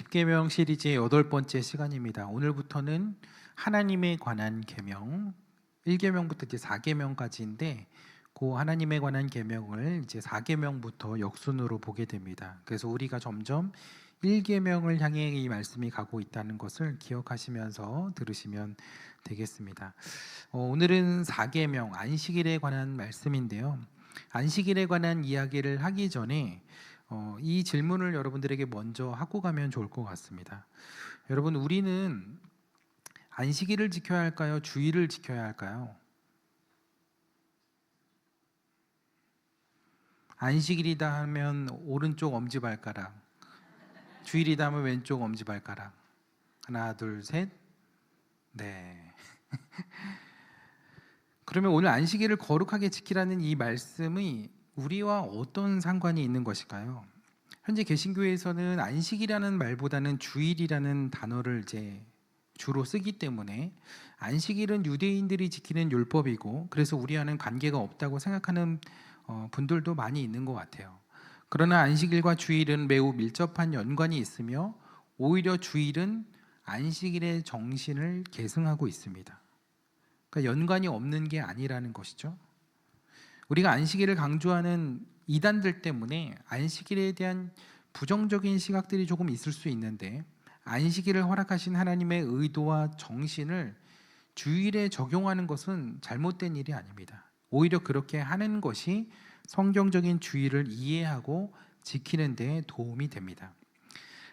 십계명 시리즈의 8번째 시간입니다. 오늘부터는 하나님에 관한 계명, 1계명부터 이제 4계명까지인데 그 하나님에 관한 계명을 이제 4계명부터 역순으로 보게 됩니다. 그래서 우리가 점점 1계명을 향해 이 말씀이 가고 있다는 것을 기억하시면서 들으시면 되겠습니다. 오늘은 4계명 안식일에 관한 말씀인데요. 안식일에 관한 이야기를 하기 전에 이 질문을 여러분들에게 먼저 하고 가면 좋을 것 같습니다. 여러분, 우리는 안식일을 지켜야 할까요? 주일을 지켜야 할까요? 안식일이다 하면 오른쪽 엄지발가락, 주일이다 하면 왼쪽 엄지발가락. 하나, 둘, 셋. 네. 그러면 오늘 안식일을 거룩하게 지키라는 이 말씀이 우리와 어떤 상관이 있는 것일까요? 현재 개신교에서는 안식이라는 말보다는 주일이라는 단어를 이제 주로 쓰기 때문에 안식일은 유대인들이 지키는 율법이고 그래서 우리와는 관계가 없다고 생각하는 분들도 많이 있는 것 같아요. 그러나 안식일과 주일은 매우 밀접한 연관이 있으며 오히려 주일은 안식일의 정신을 계승하고 있습니다. 그러니까 연관이 없는 게 아니라는 것이죠. 우리가 안식일을 강조하는 이단들 때문에 안식일에 대한 부정적인 시각들이 조금 있을 수 있는데 안식일을 허락하신 하나님의 의도와 정신을 주일에 적용하는 것은 잘못된 일이 아닙니다. 오히려 그렇게 하는 것이 성경적인 주일을 이해하고 지키는 데 도움이 됩니다.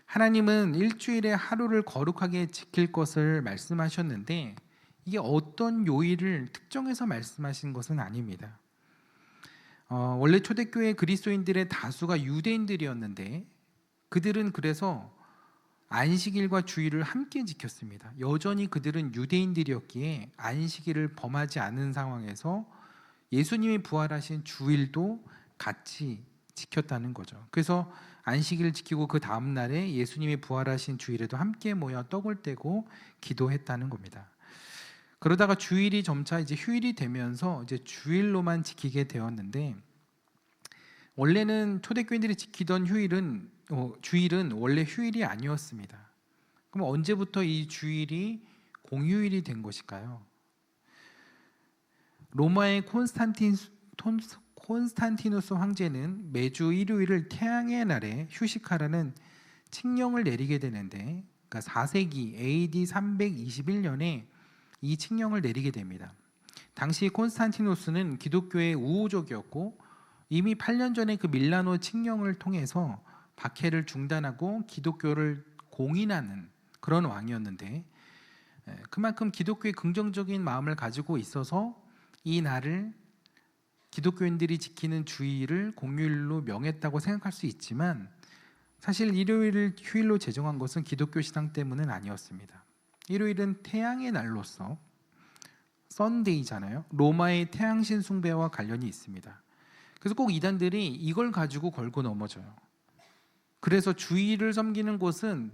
하나님은 일주일에 하루를 거룩하게 지킬 것을 말씀하셨는데 이게 어떤 요일을 특정해서 말씀하신 것은 아닙니다. 원래 초대교회 그리스도인들의 다수가 유대인들이었는데 그들은 그래서 안식일과 주일을 함께 지켰습니다. 여전히 그들은 유대인들이었기에 안식일을 범하지 않은 상황에서 예수님이 부활하신 주일도 같이 지켰다는 거죠. 그래서 안식일을 지키고 그 다음 날에 예수님이 부활하신 주일에도 함께 모여 떡을 떼고 기도했다는 겁니다. 그러다가 주일이 점차 이제 휴일이 되면서 이제 주일로만 지키게 되었는데 원래는 초대교인들이 지키던 주일은 원래 휴일이 아니었습니다. 그럼 언제부터 이 주일이 공휴일이 된 것일까요? 로마의 콘스탄티누스 황제는 매주 일요일을 태양의 날에 휴식하라는 칙령을 내리게 되는데 그러니까 4세기 AD 321년에 이 칙령을 내리게 됩니다. 당시 콘스탄티누스는 기독교의 우호적이었고 이미 8년 전에 그 밀라노 칙령을 통해서 박해를 중단하고 기독교를 공인하는 그런 왕이었는데 그만큼 기독교의 긍정적인 마음을 가지고 있어서 이 날을 기독교인들이 지키는 주일을 공휴일로 명했다고 생각할 수 있지만 사실 일요일을 휴일로 제정한 것은 기독교 신앙 때문은 아니었습니다. 일요일은 태양의 날로서 썬데이잖아요. 로마의 태양신 숭배와 관련이 있습니다. 그래서 꼭 이단들이 이걸 가지고 걸고 넘어져요. 그래서 주일을 섬기는 곳은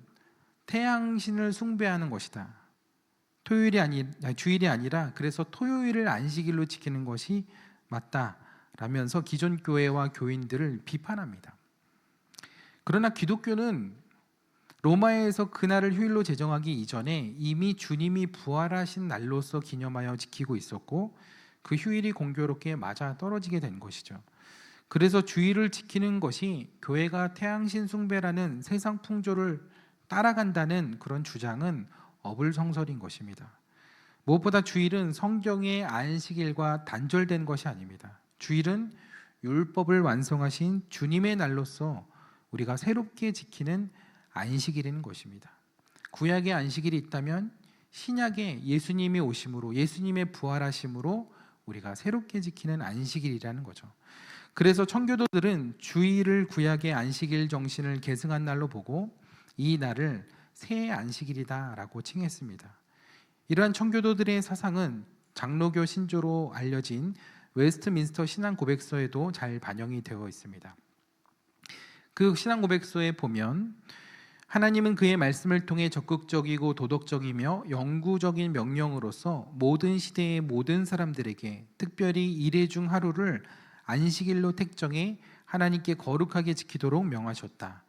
태양신을 숭배하는 것이다. 주일이 아니라 그래서 토요일을 안식일로 지키는 것이 맞다라면서 기존 교회와 교인들을 비판합니다. 그러나 기독교는 로마에서 그날을 휴일로 제정하기 이전에 이미 주님이 부활하신 날로서 기념하여 지키고 있었고 그 휴일이 공교롭게 맞아 떨어지게 된 것이죠. 그래서 주일을 지키는 것이 교회가 태양신 숭배라는 세상 풍조를 따라간다는 그런 주장은 어불성설인 것입니다. 무엇보다 주일은 성경의 안식일과 단절된 것이 아닙니다. 주일은 율법을 완성하신 주님의 날로서 우리가 새롭게 지키는 안식일인 것입니다. 구약의 안식일이 있다면 신약의 예수님이 오심으로 예수님의 부활하심으로 우리가 새롭게 지키는 안식일이라는 거죠. 그래서 청교도들은 주일을 구약의 안식일 정신을 계승한 날로 보고 이 날을 새 안식일이다라고 칭했습니다. 이러한 청교도들의 사상은 장로교 신조로 알려진 웨스트민스터 신앙 고백서에도 잘 반영이 되어 있습니다. 그 신앙 고백서에 보면 하나님은 그의 말씀을 통해 적극적이고 도덕적이며 영구적인 명령으로서 모든 시대의 모든 사람들에게 특별히 일회 중 하루를 안식일로 택정해 하나님께 거룩하게 지키도록 명하셨다.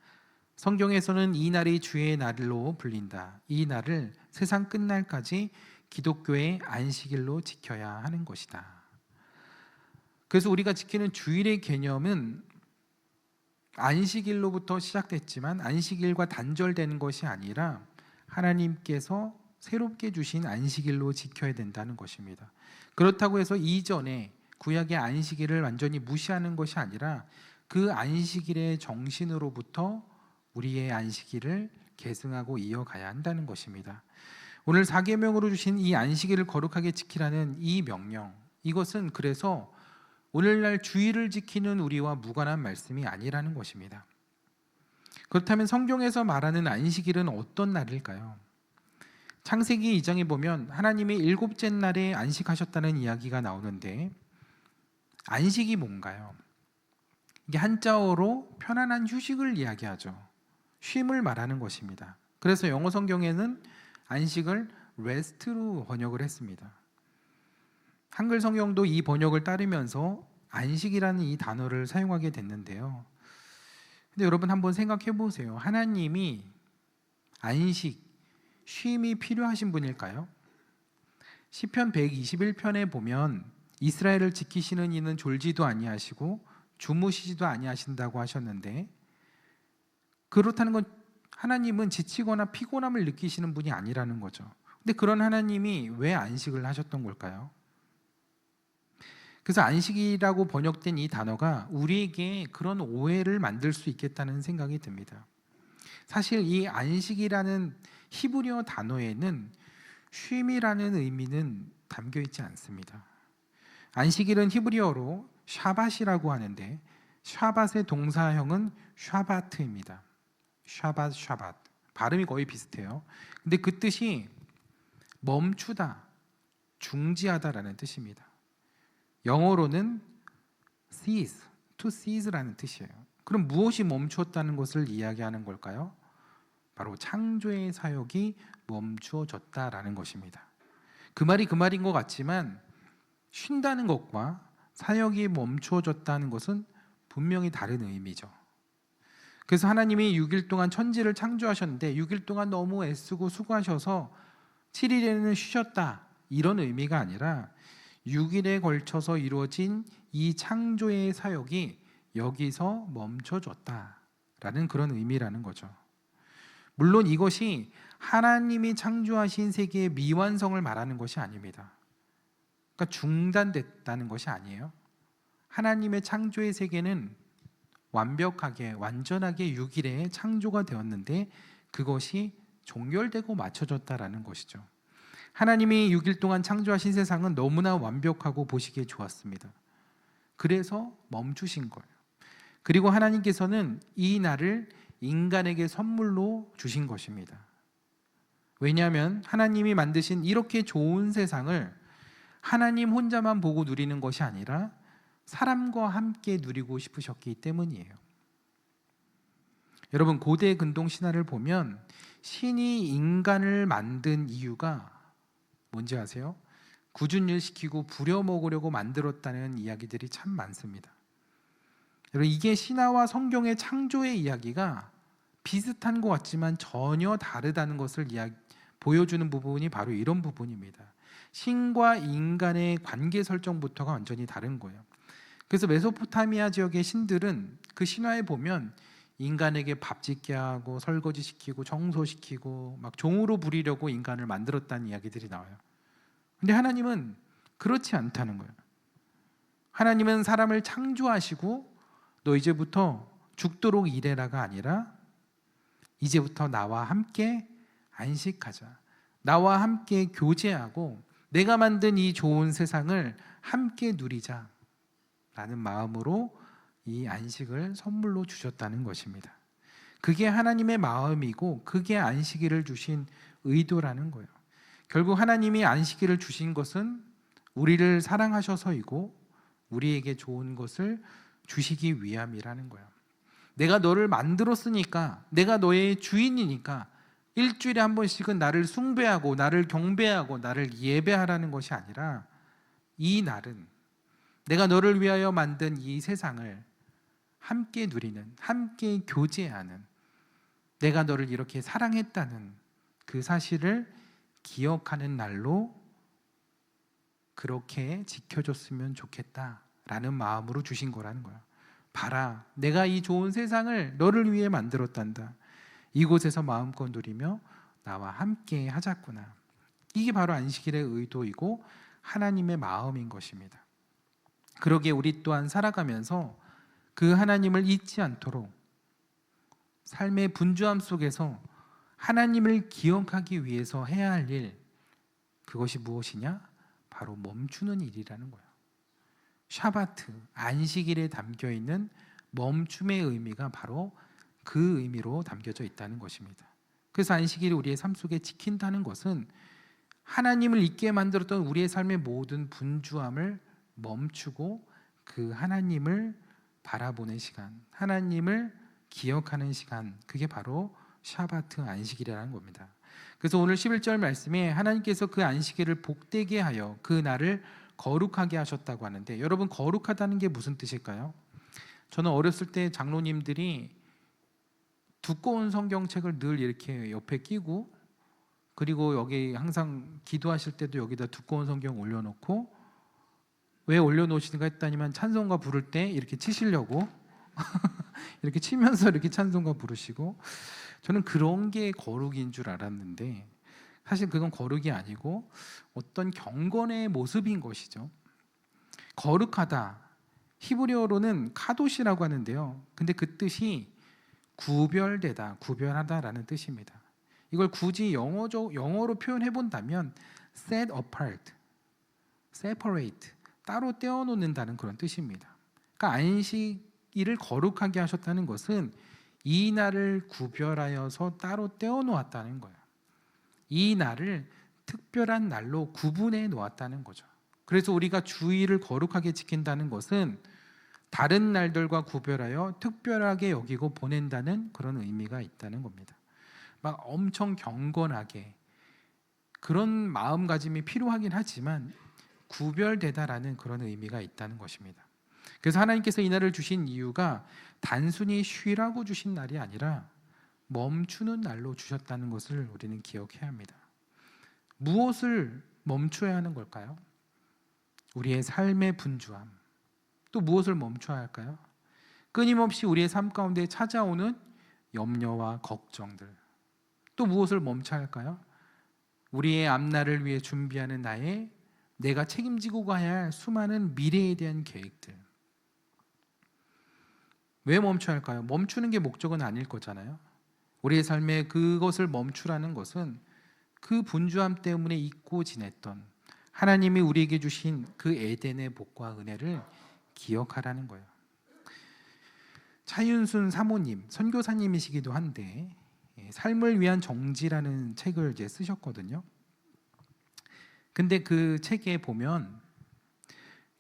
성경에서는 이 날이 주의 날로 불린다. 이 날을 세상 끝날까지 기독교의 안식일로 지켜야 하는 것이다. 그래서 우리가 지키는 주일의 개념은 안식일로부터 시작됐지만 안식일과 단절되는 것이 아니라 하나님께서 새롭게 주신 안식일로 지켜야 된다는 것입니다. 그렇다고 해서 이전에 구약의 안식일을 완전히 무시하는 것이 아니라 그 안식일의 정신으로부터 우리의 안식일을 계승하고 이어가야 한다는 것입니다. 오늘 4계명으로 주신 이 안식일을 거룩하게 지키라는 이 명령, 이것은 그래서 오늘날 주일을 지키는 우리와 무관한 말씀이 아니라는 것입니다. 그렇다면 성경에서 말하는 안식일은 어떤 날일까요? 창세기 2장에 보면 하나님이 일곱째 날에 안식하셨다는 이야기가 나오는데 안식이 뭔가요? 이게 한자어로 편안한 휴식을 이야기하죠. 쉼을 말하는 것입니다. 그래서 영어 성경에는 안식을 rest로 번역을 했습니다. 한글 성경도 이 번역을 따르면서 안식이라는 이 단어를 사용하게 됐는데요. 근데 여러분 한번 생각해 보세요. 하나님이 안식, 쉼이 필요하신 분일까요? 시편 121편에 보면 이스라엘을 지키시는 이는 졸지도 아니하시고 주무시지도 아니하신다고 하셨는데, 그렇다는 건 하나님은 지치거나 피곤함을 느끼시는 분이 아니라는 거죠. 근데 그런 하나님이 왜 안식을 하셨던 걸까요? 그래서 안식이라고 번역된 이 단어가 우리에게 그런 오해를 만들 수 있겠다는 생각이 듭니다. 사실 이 안식이라는 히브리어 단어에는 쉼이라는 의미는 담겨 있지 않습니다. 안식일은 히브리어로 샤밧이라고 하는데 샤밧의 동사형은 샤바트입니다. 샤밧. 발음이 거의 비슷해요. 근데 그 뜻이 멈추다, 중지하다라는 뜻입니다. 영어로는 cease, to cease라는 뜻이에요. 그럼 무엇이 멈추었다는 것을 이야기하는 걸까요? 바로 창조의 사역이 멈추어졌다라는 것입니다. 그 말이 그 말인 것 같지만 쉰다는 것과 사역이 멈추어졌다는 것은 분명히 다른 의미죠. 그래서 하나님이 6일 동안 천지를 창조하셨는데 6일 동안 너무 애쓰고 수고하셔서 7일에는 쉬셨다, 이런 의미가 아니라 6일에 걸쳐서 이루어진 이 창조의 사역이 여기서 멈춰졌다라는 그런 의미라는 거죠. 물론 이것이 하나님이 창조하신 세계의 미완성을 말하는 것이 아닙니다. 그러니까 중단됐다는 것이 아니에요. 하나님의 창조의 세계는 완벽하게, 완전하게 6일에 창조가 되었는데 그것이 종결되고 맞춰졌다라는 것이죠. 하나님이 6일 동안 창조하신 세상은 너무나 완벽하고 보시기에 좋았습니다. 그래서 멈추신 거예요. 그리고 하나님께서는 이 날을 인간에게 선물로 주신 것입니다. 왜냐하면 하나님이 만드신 이렇게 좋은 세상을 하나님 혼자만 보고 누리는 것이 아니라 사람과 함께 누리고 싶으셨기 때문이에요. 여러분, 고대 근동 신화를 보면 신이 인간을 만든 이유가 뭔지 아세요? 구준일 시키고 부려먹으려고 만들었다는 이야기들이 참 많습니다. 여러분, 이게 신화와 성경의 창조의 이야기가 비슷한 것 같지만 전혀 다르다는 것을 보여주는 부분이 바로 이런 부분입니다. 신과 인간의 관계 설정부터가 완전히 다른 거예요. 그래서 메소포타미아 지역의 신들은 그 신화에 보면 인간에게 밥 짓게 하고 설거지시키고 청소시키고 막 종으로 부리려고 인간을 만들었다는 이야기들이 나와요. 근데 하나님은 그렇지 않다는 거예요. 하나님은 사람을 창조하시고 너 이제부터 죽도록 일해라가 아니라 이제부터 나와 함께 안식하자, 나와 함께 교제하고 내가 만든 이 좋은 세상을 함께 누리자 라는 마음으로 이 안식을 선물로 주셨다는 것입니다. 그게 하나님의 마음이고 그게 안식일을 주신 의도라는 거예요. 결국 하나님이 안식일을 주신 것은 우리를 사랑하셔서이고 우리에게 좋은 것을 주시기 위함이라는 거예요. 내가 너를 만들었으니까, 내가 너의 주인이니까 일주일에 한 번씩은 나를 숭배하고 나를 경배하고 나를 예배하라는 것이 아니라 이 날은 내가 너를 위하여 만든 이 세상을 함께 누리는, 함께 교제하는, 내가 너를 이렇게 사랑했다는 그 사실을 기억하는 날로 그렇게 지켜줬으면 좋겠다라는 마음으로 주신 거라는 거야. 봐라, 내가 이 좋은 세상을 너를 위해 만들었단다. 이곳에서 마음껏 누리며 나와 함께 하자꾸나. 이게 바로 안식일의 의도이고 하나님의 마음인 것입니다. 그러기에 우리 또한 살아가면서 그 하나님을 잊지 않도록 삶의 분주함 속에서 하나님을 기억하기 위해서 해야 할 일, 그것이 무엇이냐? 바로 멈추는 일이라는 거예요. 샤바트, 안식일에 담겨 있는 멈춤의 의미가 바로 그 의미로 담겨져 있다는 것입니다. 그래서 안식일을 우리의 삶 속에 지킨다는 것은 하나님을 잊게 만들었던 우리의 삶의 모든 분주함을 멈추고 그 하나님을 바라보는 시간, 하나님을 기억하는 시간, 그게 바로 샤바트 안식일이라는 겁니다. 그래서 오늘 11절 말씀에 하나님께서 그 안식일을 복되게 하여 그 날을 거룩하게 하셨다고 하는데, 여러분 거룩하다는 게 무슨 뜻일까요? 저는 어렸을 때 장로님들이 두꺼운 성경책을 늘 이렇게 옆에 끼고, 그리고 여기 항상 기도하실 때도 여기다 두꺼운 성경 올려놓고, 왜 올려놓으시는가 했더니만 찬송가 부를 때 이렇게 치시려고 이렇게 치면서 이렇게 찬송가 부르시고, 저는 그런 게 거룩인 줄 알았는데 사실 그건 거룩이 아니고 어떤 경건의 모습인 것이죠. 거룩하다, 히브리어로는 카도시라고 하는데요, 근데 그 뜻이 구별되다, 구별하다라는 뜻입니다. 이걸 굳이 영어로 표현해 본다면 set apart, separate, 따로 떼어놓는다는 그런 뜻입니다. 그러니까 안식일을 거룩하게 하셨다는 것은 이 날을 구별하여서 따로 떼어놓았다는 거예요. 이 날을 특별한 날로 구분해 놓았다는 거죠. 그래서 우리가 주일을 거룩하게 지킨다는 것은 다른 날들과 구별하여 특별하게 여기고 보낸다는 그런 의미가 있다는 겁니다. 막 엄청 경건하게 그런 마음가짐이 필요하긴 하지만 구별되다라는 그런 의미가 있다는 것입니다. 그래서 하나님께서 이 날을 주신 이유가 단순히 쉬라고 주신 날이 아니라 멈추는 날로 주셨다는 것을 우리는 기억해야 합니다. 무엇을 멈춰야 하는 걸까요? 우리의 삶의 분주함. 또 무엇을 멈춰야 할까요? 끊임없이 우리의 삶 가운데 찾아오는 염려와 걱정들. 또 무엇을 멈춰야 할까요? 우리의 앞날을 위해 준비하는 나의 내가 책임지고 가야 할 수많은 미래에 대한 계획들. 왜 멈춰야 할까요? 멈추는 게 목적은 아닐 거잖아요. 우리의 삶에 그것을 멈추라는 것은 그 분주함 때문에 잊고 지냈던 하나님이 우리에게 주신 그 에덴의 복과 은혜를 기억하라는 거예요. 차윤순 사모님, 선교사님이시기도 한데 삶을 위한 정지라는 책을 이제 쓰셨거든요. 근데 그 책에 보면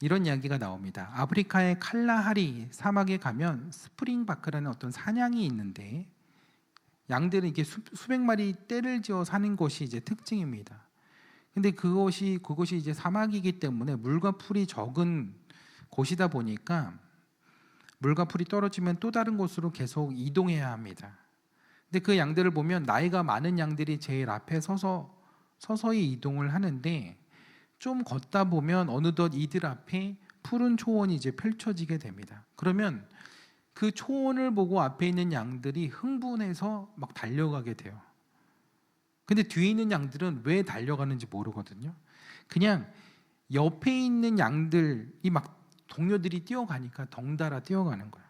이런 이야기가 나옵니다. 아프리카의 칼라하리 사막에 가면 스프링바크라는 어떤 사냥이 있는데 양들은 이게 수백 마리 떼를 지어 사는 것이 이제 특징입니다. 근데 그것이 이제 사막이기 때문에 물과 풀이 적은 곳이다 보니까 물과 풀이 떨어지면 또 다른 곳으로 계속 이동해야 합니다. 근데 그 양들을 보면 나이가 많은 양들이 제일 앞에 서서히 이동을 하는데 좀 걷다 보면 어느덧 이들 앞에 푸른 초원이 이제 펼쳐지게 됩니다. 그러면 그 초원을 보고 앞에 있는 양들이 흥분해서 막 달려가게 돼요. 근데 뒤에 있는 양들은 왜 달려가는지 모르거든요. 그냥 옆에 있는 양들이 막 동료들이 뛰어가니까 덩달아 뛰어가는 거예요.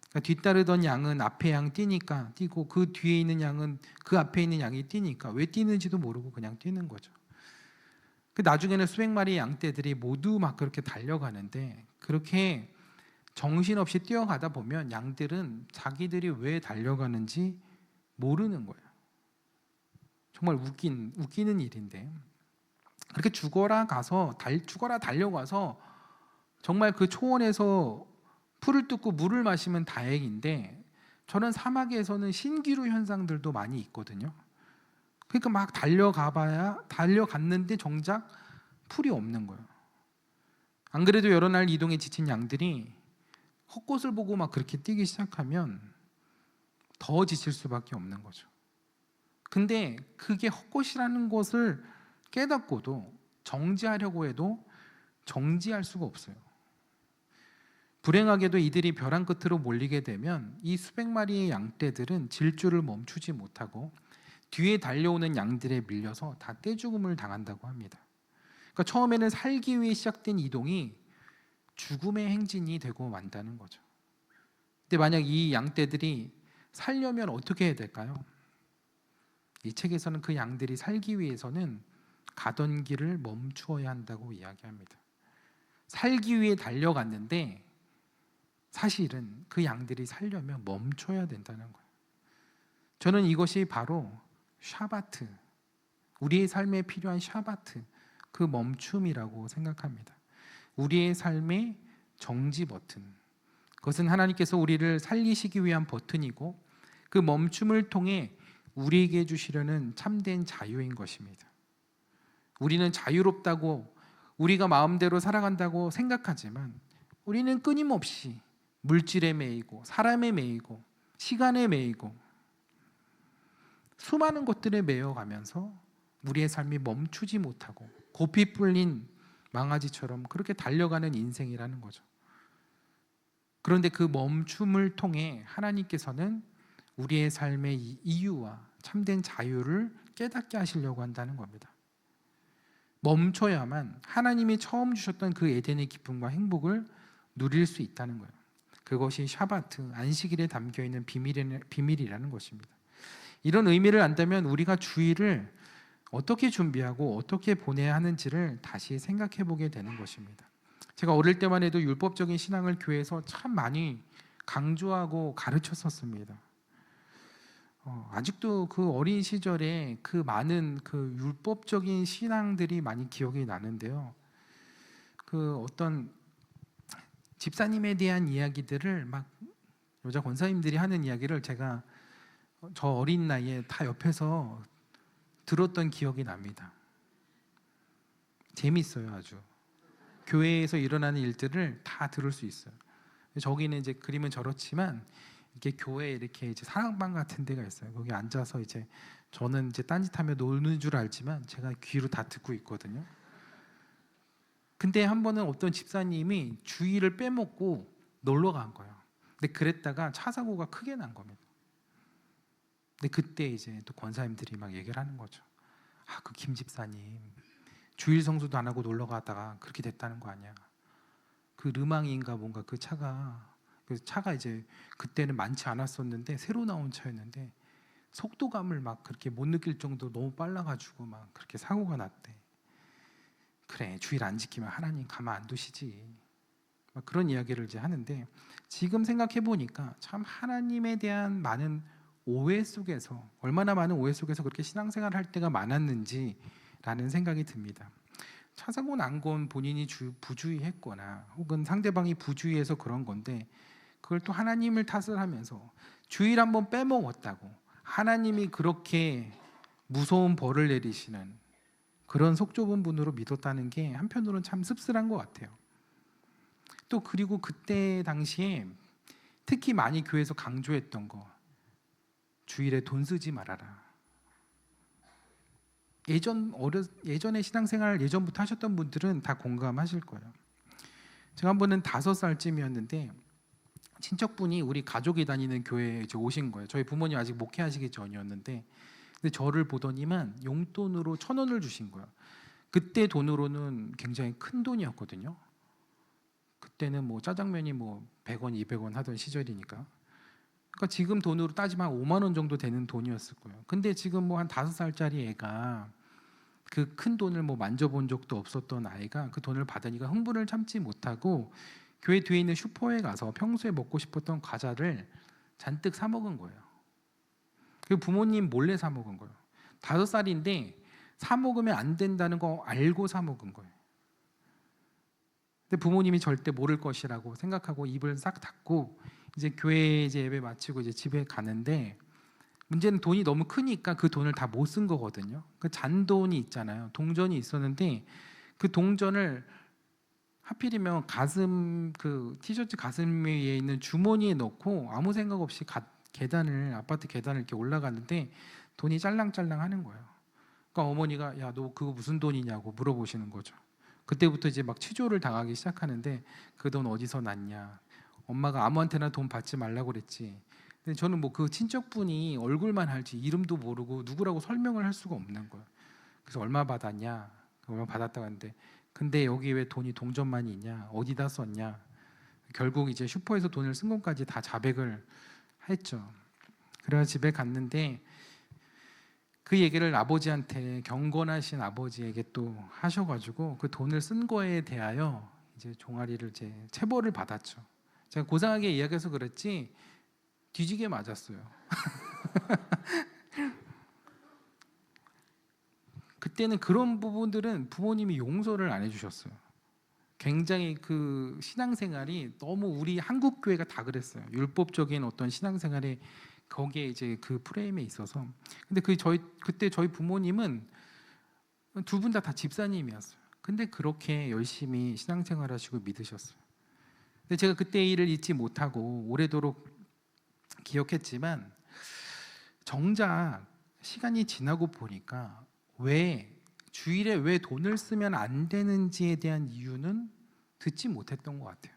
그러니까 뒤따르던 양은 앞에 양 뛰니까 뛰고, 그 뒤에 있는 양은 그 앞에 있는 양이 뛰니까 왜 뛰는지도 모르고 그냥 뛰는 거죠. 그 나중에는 수백 마리의 양떼들이 모두 막 그렇게 달려가는데, 그렇게 정신없이 뛰어가다 보면 양들은 자기들이 왜 달려가는지 모르는 거예요. 정말 웃기는 일인데, 그렇게 죽어라 달려가서 정말 그 초원에서 풀을 뜯고 물을 마시면 다행인데, 저는 사막에서는 신기루 현상들도 많이 있거든요. 그러니까 막 달려갔는데 정작 풀이 없는 거예요. 안 그래도 여러 날 이동에 지친 양들이 헛것을 보고 막 그렇게 뛰기 시작하면 더 지칠 수밖에 없는 거죠. 근데 그게 헛것이라는 것을 깨닫고도 정지하려고 해도 정지할 수가 없어요. 불행하게도 이들이 벼랑 끝으로 몰리게 되면 이 수백 마리의 양떼들은 질주를 멈추지 못하고 뒤에 달려오는 양들에 밀려서 다 떼죽음을 당한다고 합니다. 그러니까 처음에는 살기 위해 시작된 이동이 죽음의 행진이 되고 만다는 거죠. 근데 만약 이 양떼들이 살려면 어떻게 해야 될까요? 이 책에서는 그 양들이 살기 위해서는 가던 길을 멈추어야 한다고 이야기합니다. 살기 위해 달려갔는데 사실은 그 양들이 살려면 멈춰야 된다는 거예요. 저는 이것이 바로 샤바트, 우리의 삶에 필요한 샤바트, 그 멈춤이라고 생각합니다. 우리의 삶의 정지 버튼, 그것은 하나님께서 우리를 살리시기 위한 버튼이고 그 멈춤을 통해 우리에게 주시려는 참된 자유인 것입니다. 우리는 자유롭다고, 우리가 마음대로 살아간다고 생각하지만 우리는 끊임없이 물질에 매이고 사람에 매이고 시간에 매이고 수많은 것들에 매여가면서 우리의 삶이 멈추지 못하고 고삐 뿔린 망아지처럼 그렇게 달려가는 인생이라는 거죠. 그런데 그 멈춤을 통해 하나님께서는 우리의 삶의 이유와 참된 자유를 깨닫게 하시려고 한다는 겁니다. 멈춰야만 하나님이 처음 주셨던 그 에덴의 기쁨과 행복을 누릴 수 있다는 거예요. 그것이 샤바트, 안식일에 담겨있는 비밀이라는 것입니다. 이런 의미를 안다면 우리가 주일을 어떻게 준비하고 어떻게 보내야 하는지를 다시 생각해 보게 되는 것입니다. 제가 어릴 때만 해도 율법적인 신앙을 교회에서 참 많이 강조하고 가르쳤었습니다. 아직도 그 어린 시절에 그 많은 그 율법적인 신앙들이 많이 기억이 나는데요. 그 어떤 집사님에 대한 이야기들을 막 여자 권사님들이 하는 이야기를 제가 저 어린 나이에 다 옆에서 들었던 기억이 납니다. 재밌어요, 아주. 교회에서 일어나는 일들을 다 들을 수 있어요. 저기는 이제 그림은 저렇지만 이렇게 교회에 이렇게 이제 사랑방 같은 데가 있어요. 거기 앉아서 이제 저는 이제 딴짓하며 노는 줄 알지만 제가 귀로 다 듣고 있거든요. 근데 한 번은 어떤 집사님이 주일을 빼먹고 놀러 간 거예요. 근데 그랬다가 차 사고가 크게 난 겁니다. 근데 그때 이제 또 권사님들이 막 얘기를 하는 거죠. 그 김 집사님 주일 성수도 안 하고 놀러 가다가 그렇게 됐다는 거 아니야. 그 르망인가 뭔가 그 차가 이제 그때는 많지 않았었는데 새로 나온 차였는데 속도감을 막 그렇게 못 느낄 정도로 너무 빨라가지고 막 그렇게 사고가 났대. 그래, 주일 안 지키면 하나님 가만 안 두시지. 막 그런 이야기를 이제 하는데 지금 생각해 보니까 참 하나님에 대한 많은 오해 속에서, 얼마나 많은 오해 속에서 그렇게 신앙생활을 할 때가 많았는지라는 생각이 듭니다. 차 사고 난 건 본인이 부주의했거나 혹은 상대방이 부주의해서 그런 건데 그걸 또 하나님을 탓을 하면서 주일 한번 빼먹었다고 하나님이 그렇게 무서운 벌을 내리시는 그런 속 좁은 분으로 믿었다는 게 한편으로는 참 씁쓸한 것 같아요. 또 그리고 그때 당시에 특히 많이 교회에서 강조했던 거, 주일에 돈 쓰지 말아라. 예전에 신앙생활 예전부터 하셨던 분들은 다 공감하실 거예요. 제가 한 번은 5살쯤이었는데 친척분이 우리 가족이 다니는 교회에 이제 오신 거예요. 저희 부모님 아직 목회하시기 전이었는데 근데 저를 보더니만 용돈으로 1,000원을 주신 거예요. 그때 돈으로는 굉장히 큰 돈이었거든요. 그때는 뭐 짜장면이 뭐 100원, 200원 하던 시절이니까. 그러니까 지금 돈으로 따지면 5만 원 정도 되는 돈이었을 거예요. 근데 지금 뭐 한 5살짜리 애가 그 큰 돈을 뭐 만져본 적도 없었던 아이가 그 돈을 받으니까 흥분을 참지 못하고 교회 뒤에 있는 슈퍼에 가서 평소에 먹고 싶었던 과자를 잔뜩 사 먹은 거예요. 그 부모님 몰래 사 먹은 거예요. 5살인데 사 먹으면 안 된다는 거 알고 사 먹은 거예요. 근데 부모님이 절대 모를 것이라고 생각하고 입을 싹 닫고 이제 교회 이제 예배 마치고 이제 집에 가는데 문제는 돈이 너무 크니까 그 돈을 다 못 쓴 거거든요. 그 잔돈이 있잖아요. 동전이 있었는데 그 동전을 하필이면 가슴 그 티셔츠 가슴 위에 있는 주머니에 넣고 아무 생각 없이 아파트 계단을 이렇게 올라갔는데 돈이 짤랑짤랑 하는 거예요. 그러니까 어머니가 야, 너 그거 무슨 돈이냐고 물어보시는 거죠. 그때부터 이제 막 취조를 당하기 시작하는데 그 돈 어디서 났냐? 엄마가 아무한테나 돈 받지 말라고 그랬지. 근데 저는 뭐 그 친척분이 얼굴만 알지 이름도 모르고 누구라고 설명을 할 수가 없는 거예요. 그래서 얼마 받았냐? 얼마 받았다고 하는데 근데 여기 왜 돈이 동전만이 있냐? 어디다 썼냐? 결국 이제 슈퍼에서 돈을 쓴 것까지 다 자백을 했죠. 그래서 집에 갔는데 그 얘기를 아버지한테 경건하신 아버지에게 또 하셔가지고 그 돈을 쓴 거에 대하여 이제 종아리를 이제 체벌을 받았죠. 제가 고상하게 이야기해서 그랬지 뒤지게 맞았어요. 그때는 그런 부분들은 부모님이 용서를 안 해주셨어요. 굉장히 그 신앙생활이 너무 우리 한국 교회가 다 그랬어요. 율법적인 어떤 신앙생활에 거기에 이제 그 프레임에 있어서. 근데 그때 저희 부모님은 두 분 다 집사님이었어요. 근데 그렇게 열심히 신앙생활하시고 믿으셨어요. 근데 제가 그때 일을 잊지 못하고 오래도록 기억했지만 정작 시간이 지나고 보니까 왜 주일에 왜 돈을 쓰면 안 되는지에 대한 이유는 듣지 못했던 것 같아요.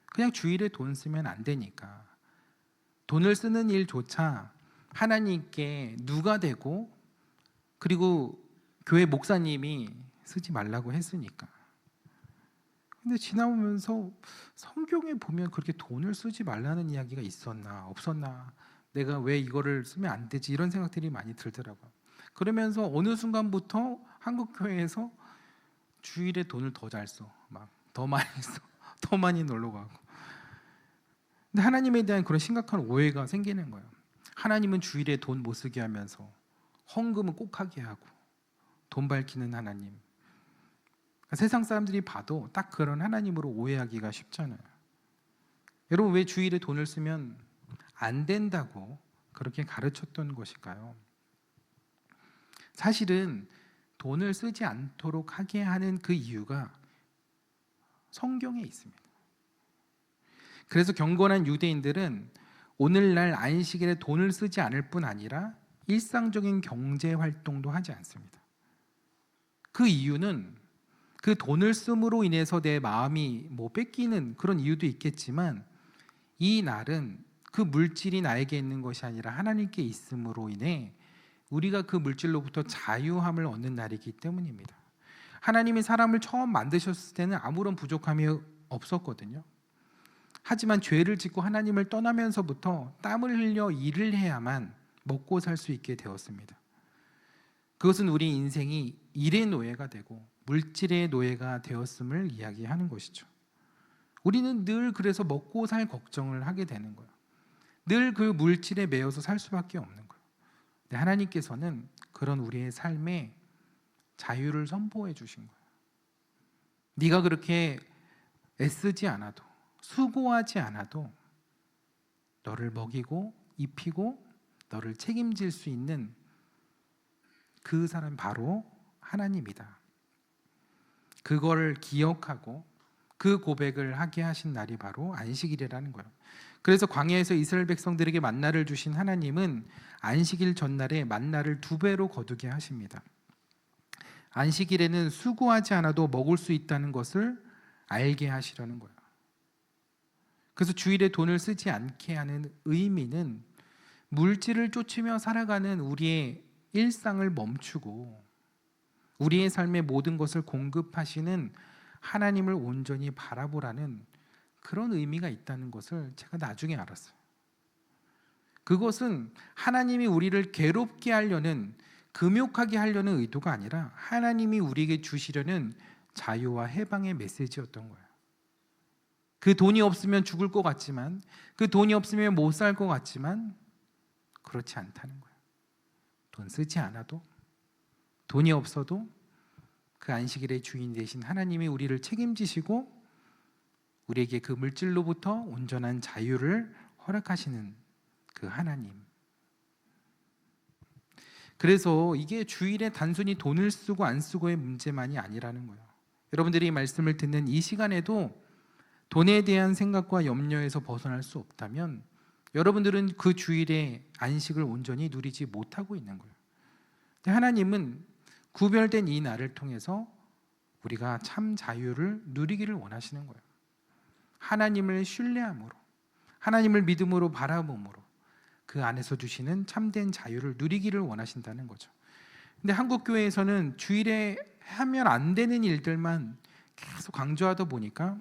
그냥 주일에 돈 쓰면 안 되니까. 돈을 쓰는 일조차 하나님께 누가 되고 그리고 교회 목사님이 쓰지 말라고 했으니까. 근데 지나오면서 성경에 보면 그렇게 돈을 쓰지 말라는 이야기가 있었나 없었나, 내가 왜 이거를 쓰면 안 되지, 이런 생각들이 많이 들더라고요. 그러면서 어느 순간부터 한국 교회에서 주일에 돈을 더 잘 써, 막 더 많이 써, 더 많이 놀러 가고. 근데 하나님에 대한 그런 심각한 오해가 생기는 거예요. 하나님은 주일에 돈 못 쓰게 하면서 헌금은 꼭 하게 하고 돈 밝히는 하나님. 세상 사람들이 봐도 딱 그런 하나님으로 오해하기가 쉽잖아요. 여러분, 왜 주일에 돈을 쓰면 안 된다고 그렇게 가르쳤던 것일까요? 사실은 돈을 쓰지 않도록 하게 하는 그 이유가 성경에 있습니다. 그래서 경건한 유대인들은 오늘날 안식일에 돈을 쓰지 않을 뿐 아니라 일상적인 경제 활동도 하지 않습니다. 그 이유는 그 돈을 씀으로 인해서 내 마음이 뺏기는 그런 이유도 있겠지만, 이 날은 그 물질이 나에게 있는 것이 아니라 하나님께 있음으로 인해 우리가 그 물질로부터 자유함을 얻는 날이기 때문입니다. 하나님이 사람을 처음 만드셨을 때는 아무런 부족함이 없었거든요. 하지만 죄를 짓고 하나님을 떠나면서부터 땀을 흘려 일을 해야만 먹고 살 수 있게 되었습니다. 그것은 우리 인생이 일의 노예가 되고 물질의 노예가 되었음을 이야기하는 것이죠. 우리는 늘 그래서 먹고 살 걱정을 하게 되는 거예요. 늘 그 물질에 매여서 살 수밖에 없는 거예요. 근데 하나님께서는 그런 우리의 삶에 자유를 선포해 주신 거예요. 네가 그렇게 애쓰지 않아도, 수고하지 않아도 너를 먹이고 입히고 너를 책임질 수 있는 그 사람이 바로 하나님이다. 그걸 기억하고 그 고백을 하게 하신 날이 바로 안식일이라는 거예요. 그래서 광야에서 이스라엘 백성들에게 만나를 주신 하나님은 안식일 전날에 만나를 2배로 거두게 하십니다. 안식일에는 수고하지 않아도 먹을 수 있다는 것을 알게 하시려는 거예요. 그래서 주일에 돈을 쓰지 않게 하는 의미는 물질을 쫓으며 살아가는 우리의 일상을 멈추고 우리의 삶의 모든 것을 공급하시는 하나님을 온전히 바라보라는 그런 의미가 있다는 것을 제가 나중에 알았어요. 그것은 하나님이 우리를 괴롭게 하려는, 금욕하게 하려는 의도가 아니라 하나님이 우리에게 주시려는 자유와 해방의 메시지였던 거예요. 그 돈이 없으면 죽을 것 같지만, 그 돈이 없으면 못 살 것 같지만 그렇지 않다는 거예요. 돈 쓰지 않아도, 돈이 없어도 그 안식일의 주인 되신 하나님이 우리를 책임지시고 우리에게 그 물질로부터 온전한 자유를 허락하시는 그 하나님. 그래서 이게 주일에 단순히 돈을 쓰고 안 쓰고의 문제만이 아니라는 거예요. 여러분들이 이 말씀을 듣는 이 시간에도 돈에 대한 생각과 염려에서 벗어날 수 없다면 여러분들은 그 주일에 안식을 온전히 누리지 못하고 있는 거예요. 근데 하나님은 구별된 이 날을 통해서 우리가 참 자유를 누리기를 원하시는 거예요. 하나님을 신뢰함으로, 하나님을 믿음으로 바라봄으로 그 안에서 주시는 참된 자유를 누리기를 원하신다는 거죠. 근데 한국 교회에서는 주일에 하면 안 되는 일들만 계속 강조하다 보니까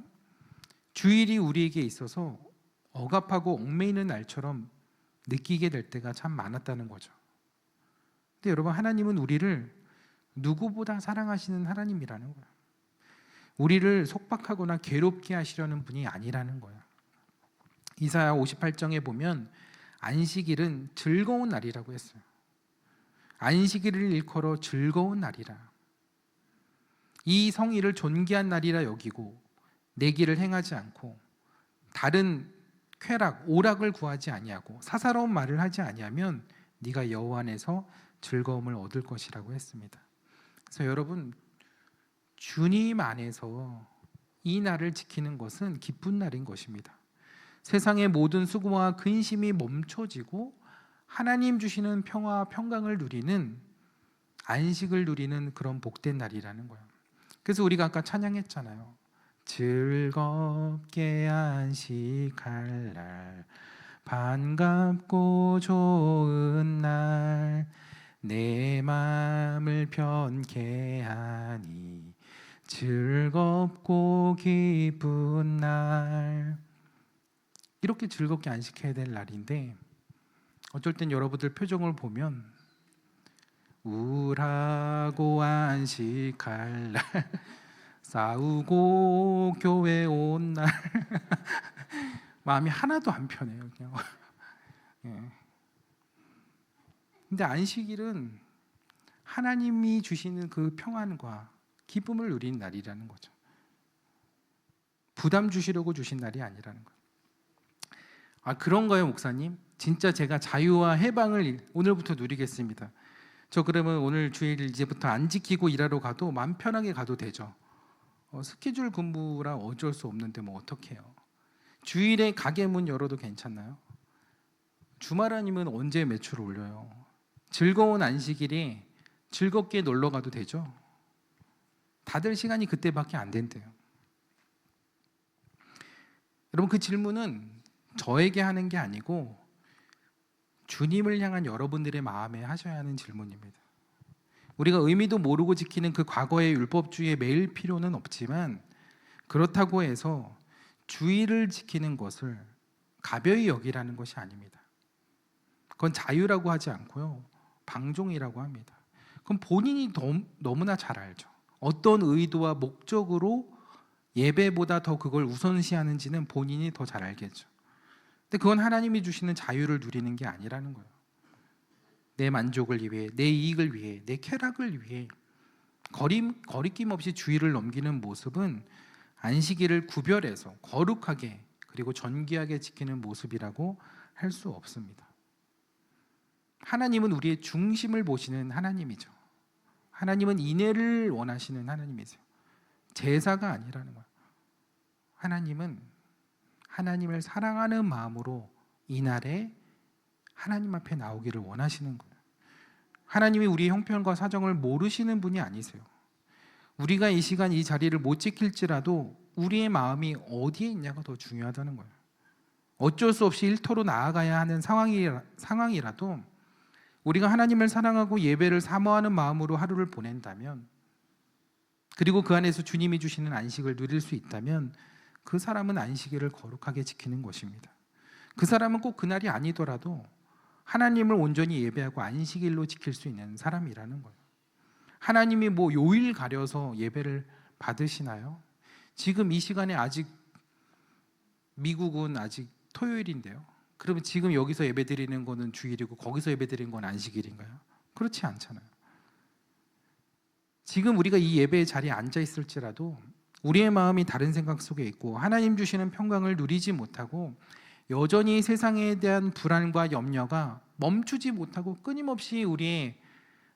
주일이 우리에게 있어서 억압하고 얽매이는 날처럼 느끼게 될 때가 참 많았다는 거죠. 근데 여러분, 하나님은 우리를 누구보다 사랑하시는 하나님이라는 거예요. 우리를 속박하거나 괴롭게 하시려는 분이 아니라는 거예요. 이사야 58장에 보면 안식일은 즐거운 날이라고 했어요. 안식일을 일컬어 즐거운 날이라, 이 성일을 존귀한 날이라 여기고 내 길을 행하지 않고 다른 쾌락, 오락을 구하지 아니하고 사사로운 말을 하지 아니하면 네가 여호와 안에서 즐거움을 얻을 것이라고 했습니다. 그래서 여러분, 주님 안에서 이 날을 지키는 것은 기쁜 날인 것입니다. 세상의 모든 수고와 근심이 멈춰지고 하나님 주시는 평화와 평강을 누리는, 안식을 누리는 그런 복된 날이라는 거예요. 그래서 우리가 아까 찬양했잖아요. 즐겁게 안식할 날, 반갑고 좋은 날, 내 마음을 편케 하니 즐겁고 기쁜 날. 이렇게 즐겁게 안식해야 될 날인데 어쩔 땐 여러분들 표정을 보면 우울하고 안식할 날, 싸우고 교회 온 날 마음이 하나도 안 편해요, 그냥. 예. 근데 안식일은 하나님이 주시는 그 평안과 기쁨을 누리는 날이라는 거죠. 부담 주시려고 주신 날이 아니라는 거예요. 아, 그런 거예요, 목사님? 진짜 제가 자유와 해방을 오늘부터 누리겠습니다. 저 그러면 오늘 주일 이제부터 안 지키고 일하러 가도 마음 편하게 가도 되죠. 스케줄 근무라 어쩔 수 없는데 뭐 어떡해요. 주일에 가게 문 열어도 괜찮나요? 주말 아니면 언제 매출 올려요? 즐거운 안식일에 즐겁게 놀러 가도 되죠. 다들 시간이 그때밖에 안 된대요. 여러분, 그 질문은 저에게 하는 게 아니고 주님을 향한 여러분들의 마음에 하셔야 하는 질문입니다. 우리가 의미도 모르고 지키는 그 과거의 율법주의에 매일 필요는 없지만, 그렇다고 해서 주의를 지키는 것을 가벼이 여기라는 것이 아닙니다. 그건 자유라고 하지 않고요, 방종이라고 합니다. 그럼 본인이 너무나 잘 알죠. 어떤 의도와 목적으로 예배보다 더 그걸 우선시하는지는 본인이 더 잘 알겠죠. 근데 그건 하나님이 주시는 자유를 누리는 게 아니라는 거예요. 내 만족을 위해, 내 이익을 위해, 내 쾌락을 위해 거리낌 없이 주의를 넘기는 모습은 안식일을 구별해서 거룩하게 그리고 존귀하게 지키는 모습이라고 할 수 없습니다. 하나님은 우리의 중심을 보시는 하나님이죠. 하나님은 인애를 원하시는 하나님이세요. 제사가 아니라는 거예요. 하나님은 하나님을 사랑하는 마음으로 이날에 하나님 앞에 나오기를 원하시는 거예요. 하나님이 우리의 형편과 사정을 모르시는 분이 아니세요. 우리가 이 시간 이 자리를 못 지킬지라도 우리의 마음이 어디에 있냐가 더 중요하다는 거예요. 어쩔 수 없이 일터로 나아가야 하는 상황이라도 우리가 하나님을 사랑하고 예배를 사모하는 마음으로 하루를 보낸다면, 그리고 그 안에서 주님이 주시는 안식을 누릴 수 있다면 그 사람은 안식일을 거룩하게 지키는 것입니다. 그 사람은 꼭 그날이 아니더라도 하나님을 온전히 예배하고 안식일로 지킬 수 있는 사람이라는 거예요. 하나님이 뭐 요일 가려서 예배를 받으시나요? 지금 이 시간에 아직 미국은 아직 토요일인데요. 그러면 지금 여기서 예배드리는 거는 주일이고 거기서 예배드리는 건 안식일인가요? 그렇지 않잖아요. 지금 우리가 이 예배의 자리에 앉아 있을지라도 우리의 마음이 다른 생각 속에 있고 하나님 주시는 평강을 누리지 못하고 여전히 세상에 대한 불안과 염려가 멈추지 못하고 끊임없이 우리의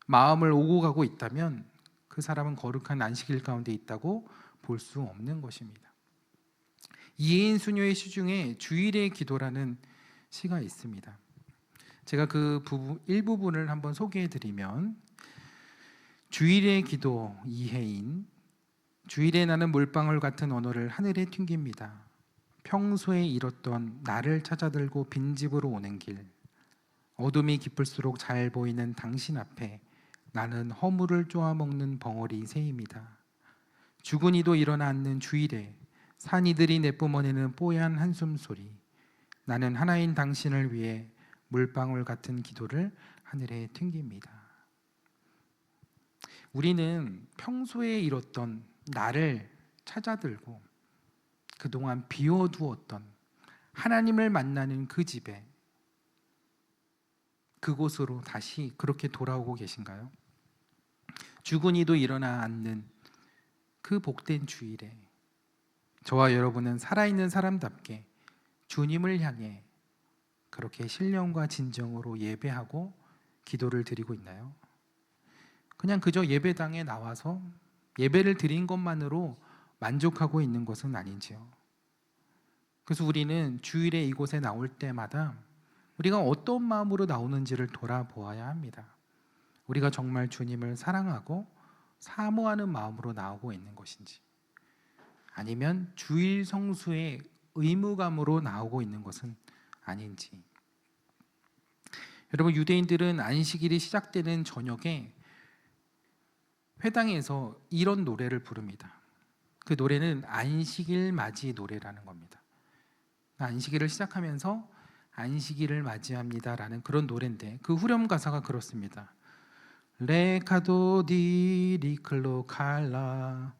마음을 오고 가고 있다면 그 사람은 거룩한 안식일 가운데 있다고 볼 수 없는 것입니다. 이해인 수녀의 시중에 주일의 기도라는 시가 있습니다. 제가 그 일부분을 한번 소개해 드리면, 주일의 기도 이해인, 주일에 나는 물방울 같은 언어를 하늘에 튕깁니다. 평소에 잃었던 나를 찾아들고 빈집으로 오는 길, 어둠이 깊을수록 잘 보이는 당신 앞에 나는 허물을 쪼아먹는 벙어리 새입니다. 죽은 이도 일어나 앉는 주일에 산 이들이 내뿜어내는 뽀얀 한숨 소리, 나는 하나인 당신을 위해 물방울 같은 기도를 하늘에 튕깁니다. 우리는 평소에 잃었던 나를 찾아들고 그동안 비워두었던 하나님을 만나는 그 집에, 그곳으로 다시 그렇게 돌아오고 계신가요? 죽은 이도 일어나 앉는 그 복된 주일에 저와 여러분은 살아있는 사람답게 주님을 향해 그렇게 신령과 진정으로 예배하고 기도를 드리고 있나요? 그냥 그저 예배당에 나와서 예배를 드린 것만으로 만족하고 있는 것은 아닌지요. 그래서 우리는 주일에 이곳에 나올 때마다 우리가 어떤 마음으로 나오는지를 돌아보아야 합니다. 우리가 정말 주님을 사랑하고 사모하는 마음으로 나오고 있는 것인지, 아니면 주일 성수의 의무감으로 나오고 있는 것은 아닌지. 여러분, 유대인들은 안식일이 시작되는 저녁에 회당에서 이런 노래를 부릅니다. 그 노래는 안식일 맞이 노래라는 겁니다. 안식일을 시작하면서 안식일을 맞이합니다라는 그런 노래인데, 그 후렴 가사가 그렇습니다. 레카도 디 리클로 칼라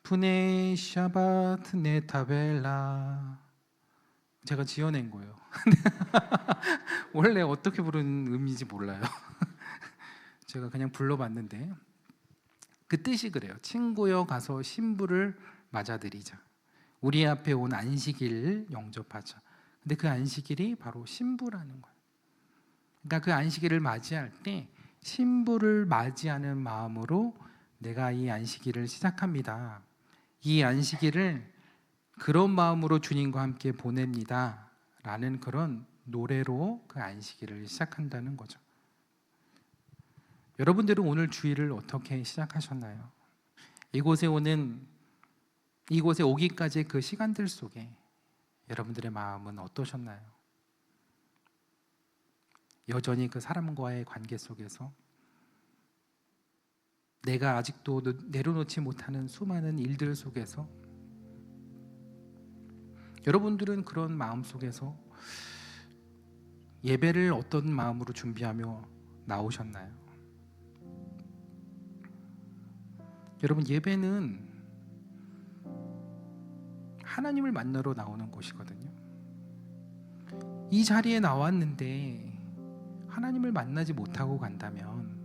푸네 샤바트 네타벨라. 제가 지어낸 거예요. 원래 어떻게 부르는 의미인지 몰라요. 제가 그냥 불러봤는데 그 뜻이 그래요. 친구여 가서 신부를 맞아들이자. 우리 앞에 온 안식일 영접하자. 근데 그 안식일이 바로 신부라는 거예요. 그러니까 그 안식일을 맞이할 때 신부를 맞이하는 마음으로 내가 이 안식일을 시작합니다. 이 안식일을 그런 마음으로 주님과 함께 보냅니다 라는 그런 노래로 그 안식일을 시작한다는 거죠. 여러분들은 오늘 주일을 어떻게 시작하셨나요? 이곳에 오기까지 그 시간들 속에 여러분들의 마음은 어떠셨나요? 여전히 그 사람과의 관계 속에서 내가 아직도 내려놓지 못하는 수많은 일들 속에서 여러분들은 그런 마음 속에서 예배를 어떤 마음으로 준비하며 나오셨나요? 여러분, 예배는 하나님을 만나러 나오는 곳이거든요. 이 자리에 나왔는데 하나님을 만나지 못하고 간다면,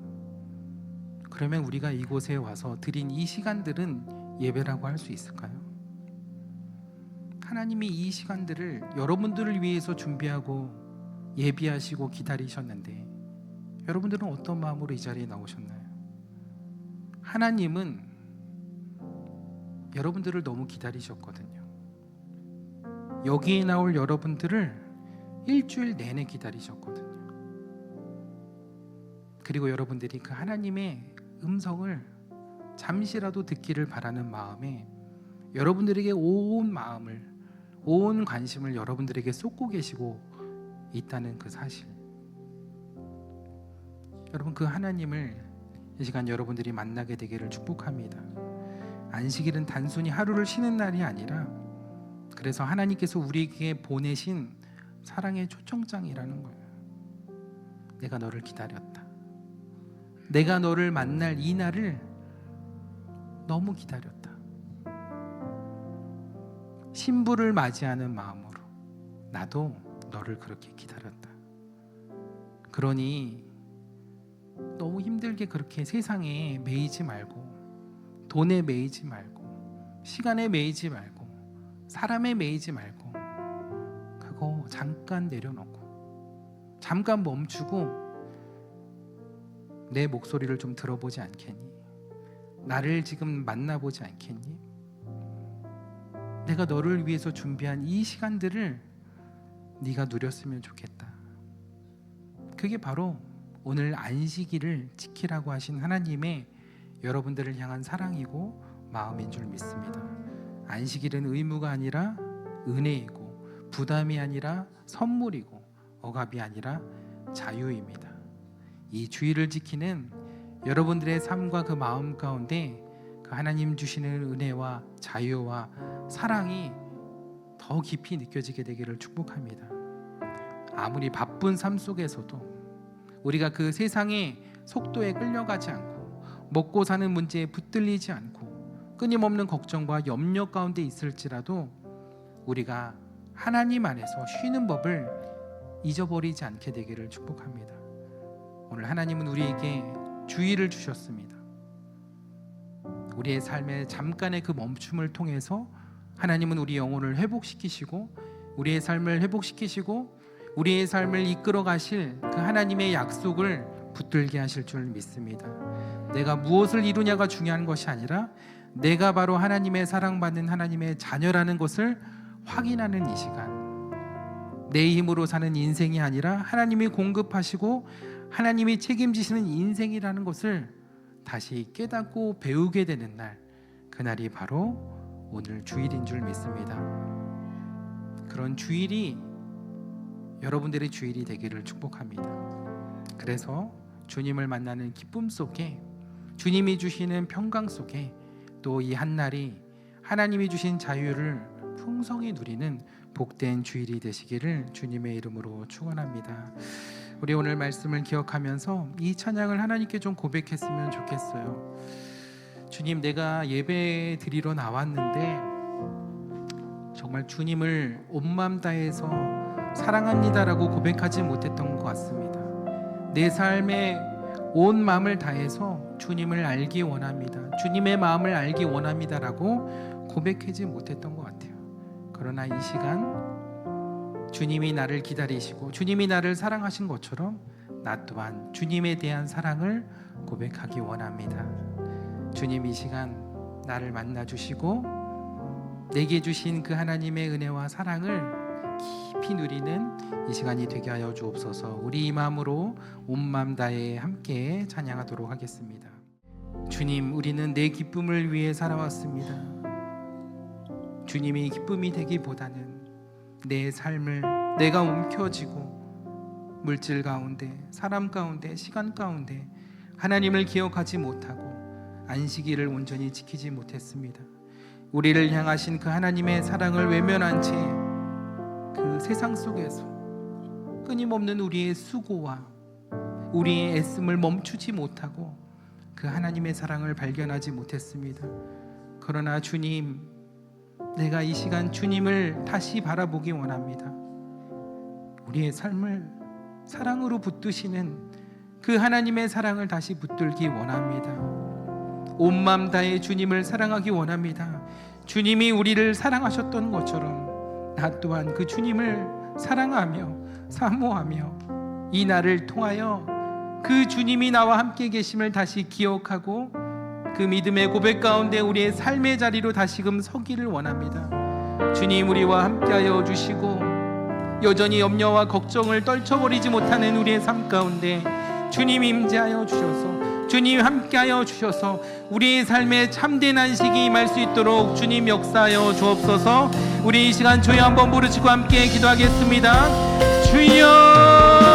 그러면 우리가 이곳에 와서 드린 이 시간들은 예배라고 할 수 있을까요? 하나님이 이 시간들을 여러분들을 위해서 준비하고 예비하시고 기다리셨는데 여러분들은 어떤 마음으로 이 자리에 나오셨나요? 하나님은 여러분들을 너무 기다리셨거든요. 여기에 나올 여러분들을 일주일 내내 기다리셨거든요. 그리고 여러분들이 그 하나님의 음성을 잠시라도 듣기를 바라는 마음에 여러분들에게 온 마음을, 온 관심을 여러분들에게 쏟고 계시고 있다는 그 사실. 여러분, 그 하나님을 이 시간 여러분들이 만나게 되기를 축복합니다. 안식일은 단순히 하루를 쉬는 날이 아니라, 그래서 하나님께서 우리에게 보내신 사랑의 초청장이라는 거예요. 내가 너를 기다렸다. 내가 너를 만날 이 날을 너무 기다렸다. 신부를 맞이하는 마음으로 나도 너를 그렇게 기다렸다. 그러니 너무 힘들게 그렇게 세상에 매이지 말고, 돈에 매이지 말고, 시간에 매이지 말고, 사람에 매이지 말고, 그거 잠깐 내려놓고 잠깐 멈추고 내 목소리를 좀 들어보지 않겠니? 나를 지금 만나보지 않겠니? 내가 너를 위해서 준비한 이 시간들을 네가 누렸으면 좋겠다. 그게 바로 오늘 안식일을 지키라고 하신 하나님의 여러분들을 향한 사랑이고 마음인 줄 믿습니다. 안식일은 의무가 아니라 은혜이고, 부담이 아니라 선물이고, 억압이 아니라 자유입니다. 이 주일을 지키는 여러분들의 삶과 그 마음 가운데 그 하나님 주시는 은혜와 자유와 사랑이 더 깊이 느껴지게 되기를 축복합니다. 아무리 바쁜 삶 속에서도 우리가 그 세상의 속도에 끌려가지 않고, 먹고 사는 문제에 붙들리지 않고, 끊임없는 걱정과 염려 가운데 있을지라도 우리가 하나님 안에서 쉬는 법을 잊어버리지 않게 되기를 축복합니다. 오늘 하나님은 우리에게 주의를 주셨습니다. 우리의 삶의 잠깐의 그 멈춤을 통해서 하나님은 우리 영혼을 회복시키시고, 우리의 삶을 회복시키시고, 우리의 삶을 이끌어 가실 그 하나님의 약속을 붙들게 하실 줄 믿습니다. 내가 무엇을 이루냐가 중요한 것이 아니라 내가 바로 하나님의 사랑받는 하나님의 자녀라는 것을 확인하는 이 시간, 내 힘으로 사는 인생이 아니라 하나님이 공급하시고 하나님이 책임지시는 인생이라는 것을 다시 깨닫고 배우게 되는 날, 그날이 바로 오늘 주일인 줄 믿습니다. 그런 주일이 여러분들의 주일이 되기를 축복합니다. 그래서 주님을 만나는 기쁨 속에, 주님이 주시는 평강 속에 또 이 한날이 하나님이 주신 자유를 풍성히 누리는 복된 주일이 되시기를 주님의 이름으로 축원합니다. 우리 오늘 말씀을 기억하면서 이 찬양을 하나님께 좀 고백했으면 좋겠어요. 주님, 내가 예배 드리러 나왔는데 정말 주님을 온 마음 다해서 사랑합니다라고 고백하지 못했던 것 같습니다. 내 삶에 온 마음을 다해서 주님을 알기 원합니다, 주님의 마음을 알기 원합니다라고 고백하지 못했던 것 같아요. 그러나 이 시간 주님이 나를 기다리시고 주님이 나를 사랑하신 것처럼 나 또한 주님에 대한 사랑을 고백하기 원합니다. 주님, 이 시간 나를 만나주시고 내게 주신 그 하나님의 은혜와 사랑을 깊이 누리는 이 시간이 되게 하여 주옵소서. 우리 이 마음으로 온 마음 다해 함께 찬양하도록 하겠습니다. 주님, 우리는 내 기쁨을 위해 살아왔습니다. 주님이 기쁨이 되기보다는 내 삶을 내가 움켜쥐고 물질 가운데, 사람 가운데, 시간 가운데 하나님을 기억하지 못하고 안식일을 온전히 지키지 못했습니다. 우리를 향하신 그 하나님의 사랑을 외면한 채 그 세상 속에서 끊임없는 우리의 수고와 우리의 애씀을 멈추지 못하고 그 하나님의 사랑을 발견하지 못했습니다. 그러나 주님, 내가 이 시간 주님을 다시 바라보기 원합니다. 우리의 삶을 사랑으로 붙드시는 그 하나님의 사랑을 다시 붙들기 원합니다. 온 마음 다해 주님을 사랑하기 원합니다. 주님이 우리를 사랑하셨던 것처럼 나 또한 그 주님을 사랑하며 사모하며 이 날을 통하여 그 주님이 나와 함께 계심을 다시 기억하고 그 믿음의 고백 가운데 우리의 삶의 자리로 다시금 서기를 원합니다. 주님, 우리와 함께하여 주시고 여전히 염려와 걱정을 떨쳐버리지 못하는 우리의 삶 가운데 주님 임재하여 주셔서, 주님 함께하여 주셔서 우리의 삶에 참된 안식이 임할 수 있도록 주님 역사하여 주옵소서. 우리 이 시간 주여 한번 부르시고 함께 기도하겠습니다. 주여,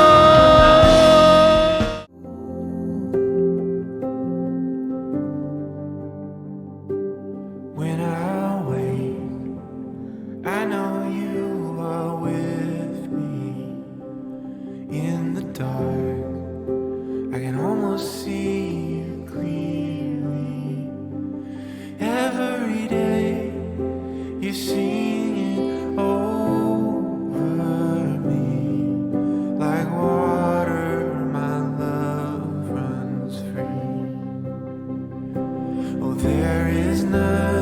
There is none